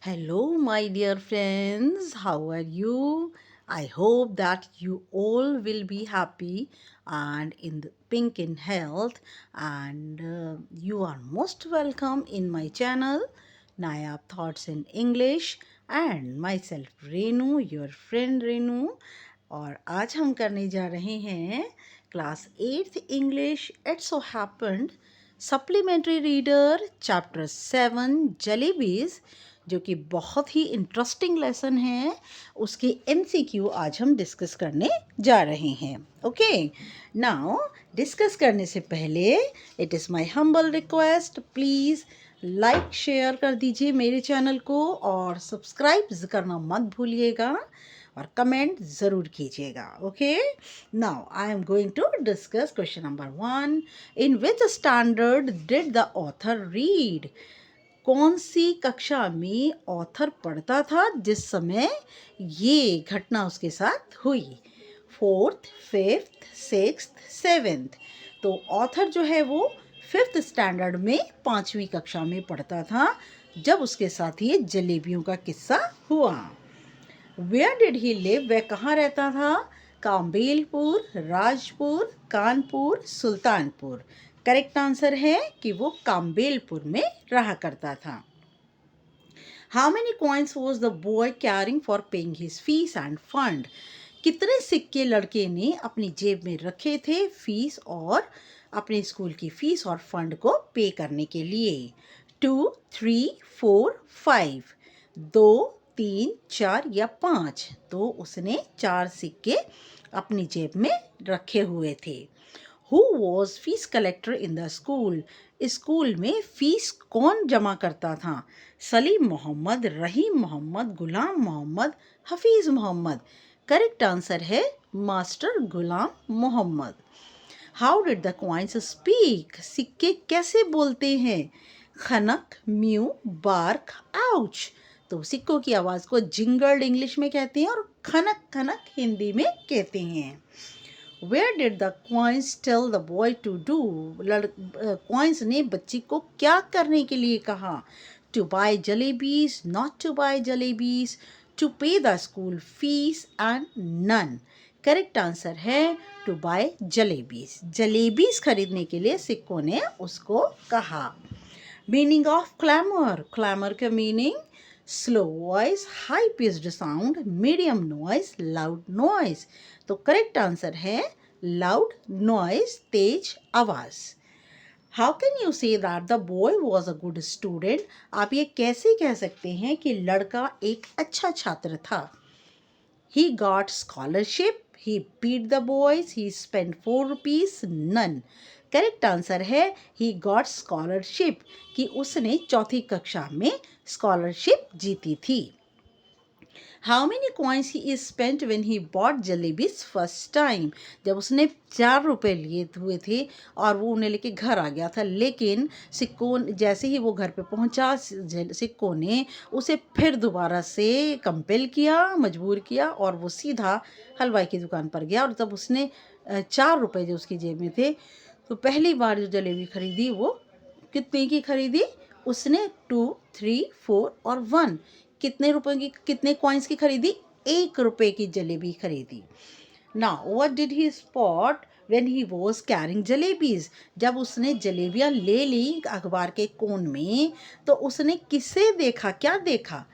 Hello, my dear friends. How are you? I hope that you all will be happy and in the pink in health. And you are most welcome in my channel, Nayab Thoughts in English, and myself Renu, your friend Renu. और आज हम करने जा रहे हैं class 8th English it so happened supplementary reader chapter 7 jalebis, जो कि बहुत ही इंटरेस्टिंग लेसन है। उसके एमसीक्यू आज हम डिस्कस करने जा रहे हैं। ओके, नाउ डिस्कस करने से पहले it is my humble request, please like share कर दीजिए मेरे चैनल को और सब्सक्राइब करना मत भूलिएगा और कमेंट ज़रूर कीजिएगा। Okay, now I am going to discuss question number 1। In which standard did the author read? कौन सी कक्षा में ऑथर पढ़ता था जिस समय ये घटना उसके साथ हुई? 4th, 5th, 6th, 7th। तो ऑथर जो है वो 5th स्टैंडर्ड में 5वीं कक्षा में पढ़ता था जब उसके साथ ये जलेबियों का किस्सा हुआ। Where did he live? वह कहाँ रहता था? काम्बेलपुर, राजपुर, कानपुर, सुल्तानपुर। करेक्ट आंसर है कि वो काम्बेलपुर में रहा करता था। How many coins was the boy carrying for paying his fees and fund? कितने सिक्के लड़के ने अपनी जेब में रखे थे फीस और अपने स्कूल की फीस और फंड को पे करने के लिए? 2, 3, 4, 5। 2, 3, 4 या 5। तो उसने 4 सिक्के अपनी जेब में रखे हुए थे। Who was fees collector in the school? School में फीस कौन जमा करता था? सलीम मोहम्मद, रहीम मोहम्मद, गुलाम मोहम्मद, हफीज़ मोहम्मद। करेक्ट आंसर है master Ghulam Mohammad. How did the coins speak? सिक्के कैसे बोलते हैं? खनक, म्यू, बार्क, आउच। तो सिक्कों की आवाज़ को जिंगल्ड इंग्लिश में कहते हैं और खनक खनक हिंदी में कहते हैं। Where did the coins tell the boy to do? Coins ने बच्ची को क्या करने के लिए कहा? To buy jalebis, not to buy jalebis, to pay the school fees and none. Correct answer है टू बाय जलेबीज। जलेबीज खरीदने के लिए सिक्कों ने उसको कहा। Meaning of clamour? क्लैमर का meaning slow voice, high pitched sound, medium noise, loud noise. तो करेक्ट आंसर है लाउड नॉइस, तेज आवाज। How can you say that the boy was a good student? आप ये कैसे कह सकते हैं कि लड़का एक अच्छा छात्र था? He got scholarship, he beat the boys, he spent 4 rupees, none. Correct answer है he got scholarship कि उसने चौथी कक्षा में स्कॉलरशिप जीती थी। How many coins he is spent when he bought jalebis first time? जब उसने 4 रुपए लिए हुए थे और वो उन्हें लेके घर आ गया था, लेकिन सिक्कों जैसे ही वो घर पे पहुंचा सिक्कों ने उसे फिर दोबारा से कंपेल किया, मजबूर किया और वो सीधा हलवाई की दुकान पर गया। और तब उसने 4 रुपए जो उसकी जेब में थे, तो पहली बार जो जलेबी खरीदी वो कितने की खरीदी? उसने 2, 3, 4 और 1 कितने रुपए की, कितने कॉइन्स की खरीदी? 1 रुपए की जलेबी खरीदी। Now what did he spot when he was carrying jalebis? जब उसने जलेबियां ले ली अखबार के कोन में, तो उसने किसे देखा, क्या देखा?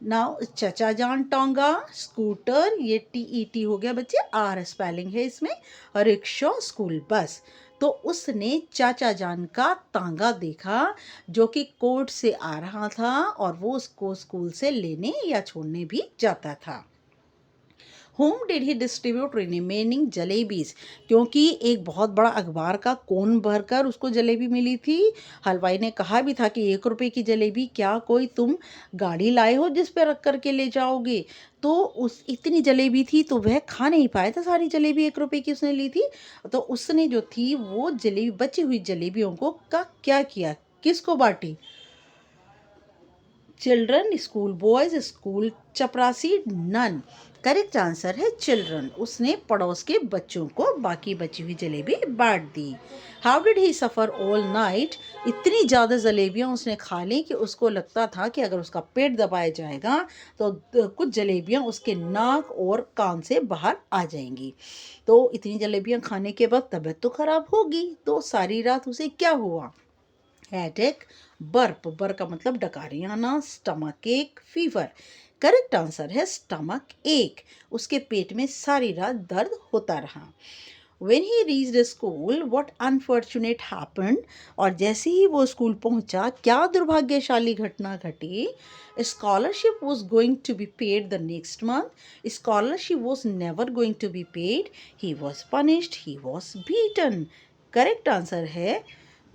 नाउ चचा जान टोंगा, स्कूटर, ये TET हो गया बच्चे, R स्पेलिंग है इसमें, रिक्शा, स्कूल बस। तो उसने चाचा जान का तांगा देखा जो कि कोर्ट से आ रहा था और वो उसको स्कूल से लेने या छोड़ने भी जाता था। Home did he distribute remaining jalebis? क्योंकि एक बहुत बड़ा अखबार का कोन भरकर उसको जलेबी मिली थी। हलवाई ने कहा भी था कि 1 रुपए की जलेबी क्या कोई तुम गाड़ी लाए हो जिस पे रख करके ले जाओगे? तो उस इतनी जलेबी थी तो वह खा नहीं पाया था सारी जलेबी, 1 रुपए की उसने ली थी। तो उसने जो थी वो जलेबी, बची हुई जलेबियों को का क्या किया, किसको बांटी? चिल्ड्रन स्कूल बॉयज स्कूल चपरासी नन। करेक्ट आंसर है चिल्ड्रन। उसने पड़ोस के बच्चों को बाकी बची हुई जलेबी बांट दी। How did he suffer all night. इतनी ज़्यादा जलेबियाँ उसने खा ली कि उसको लगता था कि अगर उसका पेट दबाया जाएगा तो कुछ जलेबियाँ उसके नाक और कान से बाहर आ जाएंगी। तो इतनी जलेबियाँ खाने के बाद तबीयत तो ख़राब होगी। तो सारी रात उसे क्या हुआ। हेडेक, बर्प, बर का मतलब डकारी आना, स्टमक एक, फीवर। करेक्ट आंसर है स्टमक एक। उसके पेट में सारी रात दर्द होता रहा। When he reached school, what unfortunate happened? और जैसे ही वो स्कूल पहुंचा क्या दुर्भाग्यशाली घटना घटी। Scholarship was going to be paid the next month. Scholarship was never going to be paid. He was punished. He was beaten. Correct answer है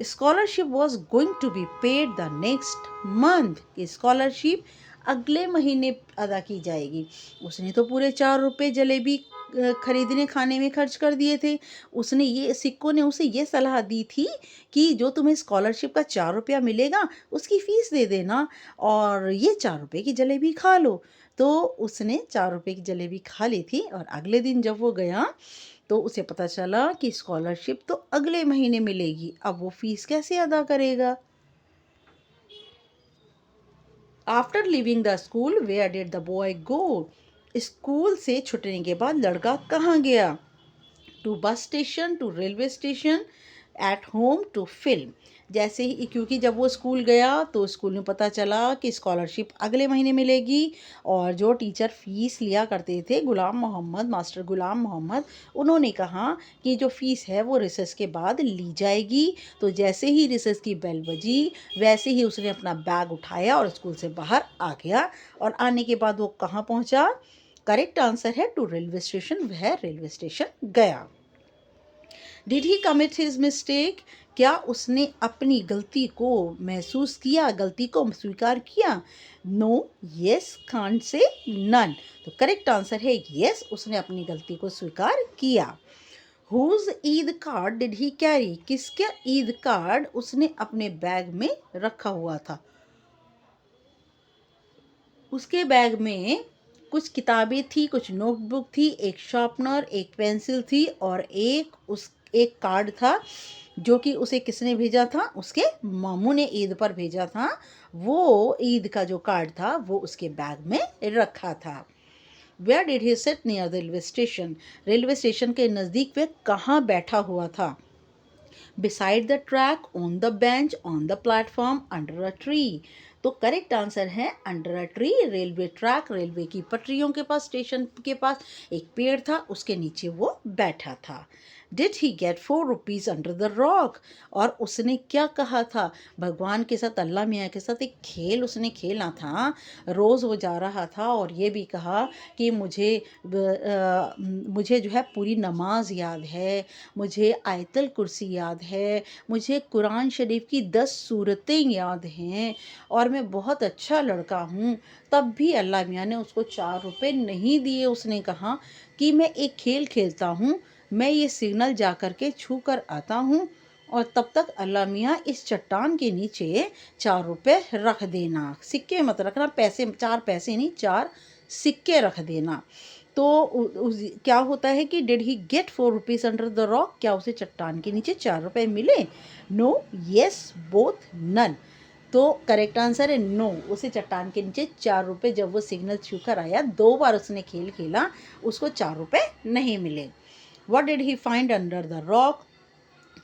scholarship was going to be paid the next month. कि scholarship अगले महीने अदा की जाएगी। उसने तो पूरे 4 रुपये जलेबी खरीदने खाने में खर्च कर दिए थे। उसने ये सिक्कों ने उसे ये सलाह दी थी कि जो तुम्हें स्कॉलरशिप का 4 रुपया मिलेगा उसकी फ़ीस दे देना और ये 4 रुपये की जलेबी खा लो। तो उसने 4 रुपये की जलेबी खा ली थी और अगले दिन जब वो गया तो उसे पता चला कि स्कॉलरशिप तो अगले महीने मिलेगी। अब वो फीस कैसे अदा करेगा। After leaving the school where did the boy go. School से छुटने के बाद लड़का कहाँ गया। To bus station, to railway station, at home, to film. जैसे ही क्योंकि जब वो स्कूल गया तो स्कूल में पता चला कि स्कॉलरशिप अगले महीने मिलेगी और जो टीचर फ़ीस लिया करते थे गुलाम मोहम्मद, मास्टर गुलाम मोहम्मद, उन्होंने कहा कि जो फ़ीस है वो रिसेस के बाद ली जाएगी। तो जैसे ही रिसेस की बेल बजी वैसे ही उसने अपना बैग उठाया और स्कूल से बाहर आ गया। और आने के बाद वो कहाँ पहुँचा। करेक्ट आंसर है टू रेलवे स्टेशन। वह रेलवे स्टेशन गया। Did he commit his mistake. क्या उसने अपनी गलती को महसूस किया, गलती को स्वीकार किया। No, yes, can't say, none. तो करेक्ट आंसर है यस, उसने अपनी गलती को स्वीकार किया। Whose Eid card did he carry. किसका ईद कार्ड उसने अपने बैग में रखा हुआ था। उसके बैग में कुछ किताबें थी, कुछ नोटबुक थी, एक शार्पनर, एक पेंसिल थी और एक कार्ड था जो कि उसे किसने भेजा था। उसके मामू ने ईद पर भेजा था। वो ईद का जो कार्ड था वो उसके बैग में रखा था। Where did he sit near the railway station. Railway station के नज़दीक वे कहाँ बैठा हुआ था। beside the track, on the bench, on the platform, under a tree। तो करेक्ट आंसर है under a tree. Railway track, railway की पटरियों के पास, स्टेशन के पास एक पेड़ था, उसके नीचे वो बैठा था। Did he get 4 rupees under the rock. और उसने क्या कहा था। भगवान के साथ, अल्लाह मियाँ के साथ एक खेल उसने खेला था। रोज़ वो जा रहा था और ये भी कहा कि मुझे जो है पूरी नमाज याद है, मुझे आयतल कुर्सी याद है, मुझे कुरान शरीफ की 10 सूरतें याद हैं और मैं बहुत अच्छा लड़का हूँ। तब भी अल्लाह मियाँ ने उसको 4 रुपये नहीं दिए। उसने कहा कि मैं एक खेल खेलता हूँ, मैं ये सिग्नल जा कर के छू कर आता हूँ और तब तक अल्लाह मियाँ इस चट्टान के नीचे 4 रुपये रख देना। सिक्के मत रखना, पैसे, 4 पैसे नहीं, 4 सिक्के रख देना। तो क्या होता है कि did he get 4 rupees under the rock. क्या उसे चट्टान के नीचे 4 रुपये मिले। No, yes, both, none. तो करेक्ट आंसर है नो। उसे चट्टान के नीचे 4 रुपये, जब वो सिग्नल छू कर आया 2 बार उसने खेल खेला, उसको 4 रुपये नहीं मिले। What did he find under the rock.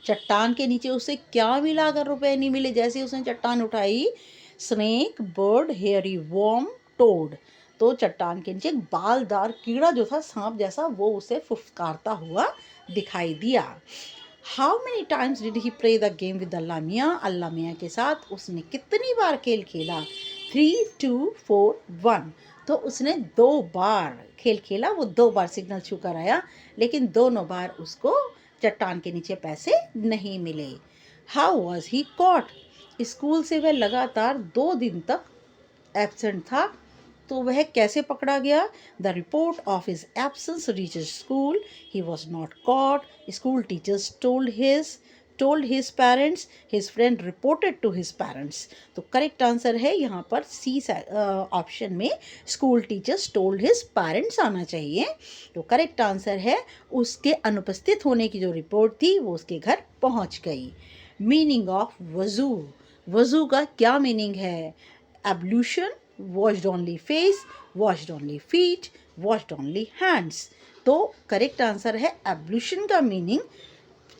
चट्टान के नीचे उसे क्या मिला अगर रुपए नहीं मिले। जैसे ही उसने चट्टान उठाई, snake, bird, hairy worm, toad. तो चट्टान के नीचे एक बालदार कीड़ा जो था, सांप जैसा, वो उसे फुफकारता हुआ दिखाई दिया। How many times did he play the game with Allah Miyan. Allah मियाँ के साथ उसने कितनी बार खेल खेला। 3, 2, 4, 1। तो उसने 2 बार खेल खेला। वो 2 बार सिग्नल छू कर आया लेकिन दोनों बार उसको चट्टान के नीचे पैसे नहीं मिले। How was he caught. School से वह लगातार 2 दिन तक एब्सेंट था। तो वह कैसे पकड़ा गया। The report of his absence reached school. He was not caught. School teachers told his told his parents, his friend reported to his parents. तो करेक्ट आंसर है यहाँ पर सी ऑप्शन में, school teachers told his parents आना चाहिए। तो correct answer है उसके अनुपस्थित होने की जो रिपोर्ट थी वो उसके घर पहुँच गई। मीनिंग ऑफ वज़ू, वज़ू का क्या मीनिंग है? Ablution, washed only face, washed only feet, washed only hands. तो करेक्ट आंसर है एब्ल्यूशन का मीनिंग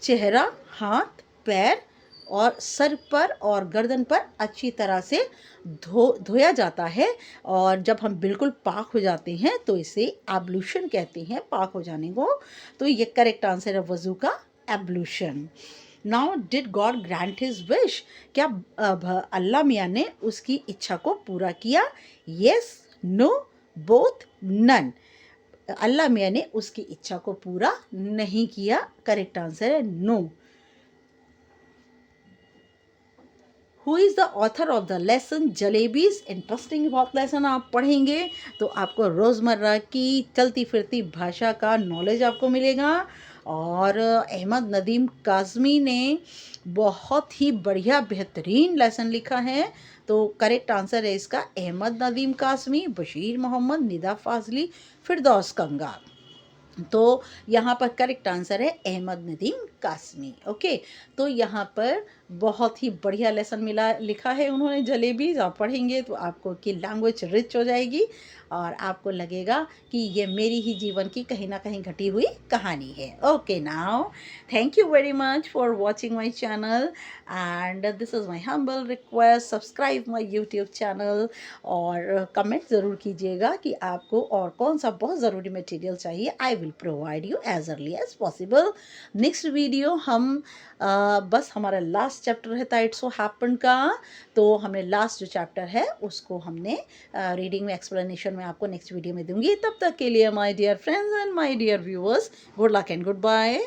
चेहरा, हाथ, पैर और सर पर और गर्दन पर अच्छी तरह से धोया जाता है, और जब हम बिल्कुल पाक हो जाते हैं तो इसे एब्ल्यूशन कहते हैं, पाक हो जाने को। तो ये करेक्ट आंसर है वज़ू का, ablution. Now did God grant his wish, क्या अल्लाह मियाँ ने उसकी इच्छा को पूरा किया? Yes, no, both, none. Allah Miyan ने उसकी इच्छा को पूरा नहीं किया। करेक्ट आंसर है no. Who is the author of the lesson jalebis? Interesting बहुत लेसन आप पढ़ेंगे तो आपको रोज़मर्रा की चलती फिरती भाषा का नॉलेज आपको मिलेगा। और अहमद नदीम काज़मी ने बहुत ही बढ़िया बेहतरीन लेसन लिखा है। तो करेक्ट आंसर है इसका अहमद नदीम काज़मी, बशीर मोहम्मद, निदा फाजली, फिरदौस कंगार। तो यहाँ पर करेक्ट आंसर है अहमद नदीम कासमी। ओके, तो यहाँ पर बहुत ही बढ़िया लेसन मिला लिखा है उन्होंने जलेबी। आप पढ़ेंगे तो आपको की लैंग्वेज रिच हो जाएगी और आपको लगेगा कि ये मेरी ही जीवन की कहीं ना कहीं घटी हुई कहानी है। Okay, now thank you very much for watching my channel and this is my humble request, subscribe my YouTube channel और कमेंट ज़रूर कीजिएगा कि आपको और कौन सा बहुत ज़रूरी मटेरियल चाहिए। I will provide you as early as possible. Next video हम बस हमारा लास्ट चैप्टर रहता है इट्स सो हैपन का, तो हमने लास्ट जो चैप्टर है उसको हमने रीडिंग में एक्सप्लेनेशन में आपको नेक्स्ट वीडियो में दूंगी। तब तक के लिए my dear friends and my dear viewers, good luck and good bye.